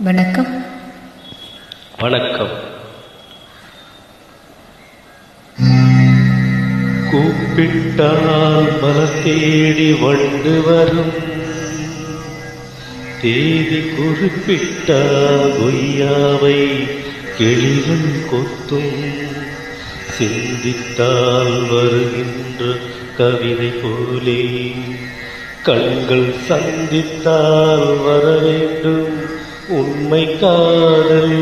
வணக்கம். வணக்கம். கூப்பிட்டால் மனம் தேடி வண்டு வரும், தேதி குறிப்பிட்டால் கொய்யாவை கிளிகள் கொத்தும், சிந்தித்தால் வருகின்ற கவிதை போலே கண்கள் சந்தித்தால் வர வேண்டும் உண்மை காதல்.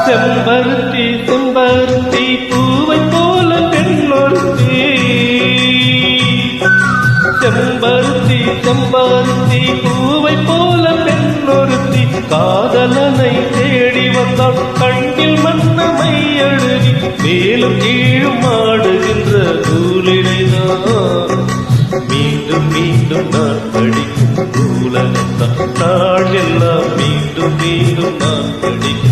செம்பருத்தி செம்பருத்தி பூவை போல பெண்ணொருத்தி, செம்பருத்தி செம்பருத்தி பூவை போல பெண்ணொருத்தி, காதலனை தேடி வந்தால் கண்ணில் மன்னமை எழுதி மேலும் கீழும் ஆடுகின்ற நூலினைதான் மீண்டும் மீண்டும் நான் படிக்கும் நூலகத்தான். நாள் எல்லாம் மீண்டும் மீண்டும் நான் படிக்கும்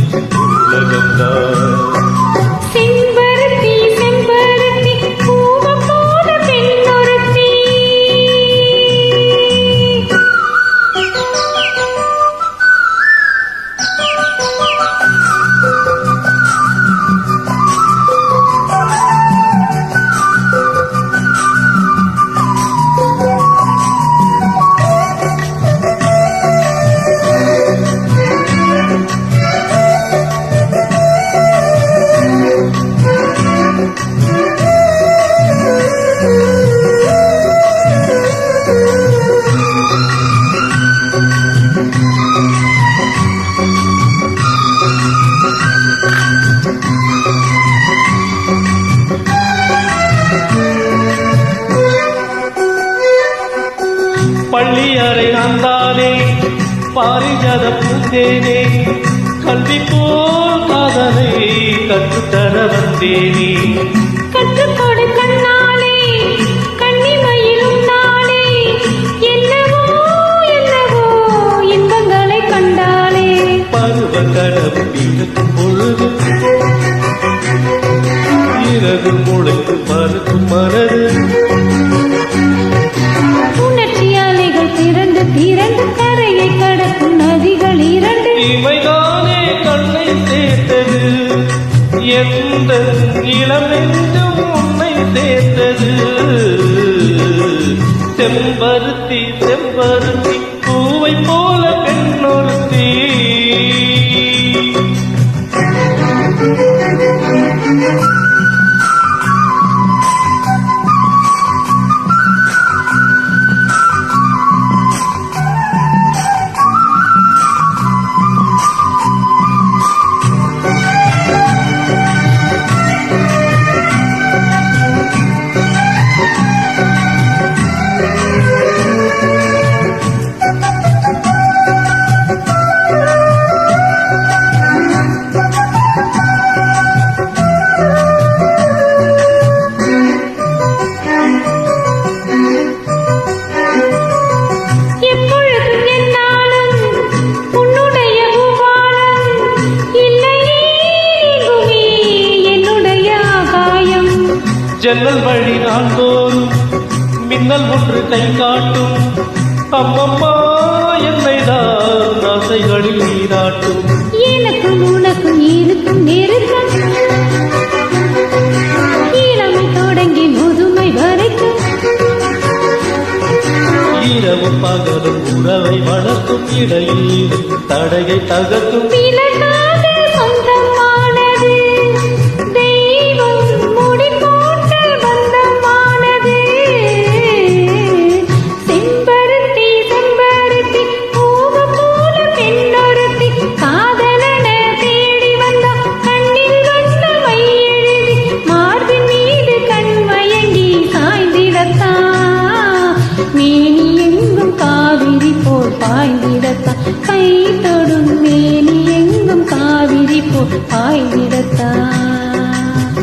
செம்பருத்தி செம்பருத்தி பூவை போல பெண்ணொருத்தி. பள்ளியறை நான்தானே பாரிஜாத பூந்தேனே, கல்வி போல் காதலை கற்றுத்தர வந்தேனே. கற்றுக்கொடு கண்ணாலே கண்ணிமையிலும் நாளே, என்னவோ என்னவோ இன்பங்களை கண்டாலே. பருவ கடவு இருக்கும் பொழுது இரவு முளைத்து மறுக்கும் மனது, உணர்ச்சி அலைகள் திரண்டு திரண்டு கரையை கடக்கும் நதிகள் இரண்டு. இவைதானே கண்ணை சேர்த்தது, எந்த இளமென்றும் உன்னை சேர்த்தது. செம்பருத்தி செம்பருத்தி பூவை போல பெண்ணொருத்தி. ஜன்னல் வழி நாள்தோறும் மின்னல் ஒன்று கை காட்டும், அம்மம்மா என்னை தான் ஆசைகளில் நீராட்டும். எனக்கும் உனக்கும் இருக்கும் நெருக்கம் இளமை தொடங்கி முதுமை வரைக்கும், இரவும் பகலும் உறவை வளர்க்கும், இடையில் தடையை தகர்க்கும். மேனி எங்கும் காவிரி போல் பாய்ந்திடத்தான், கை தொடும் மேனி எங்கும் விடத்தான்.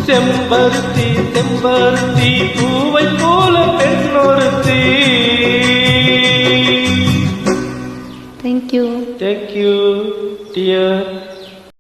செம்பருத்தி செம்பருத்தி பூவை போல பெண்ணொருத்தி. தேங்க்யூ. Thank you, dear.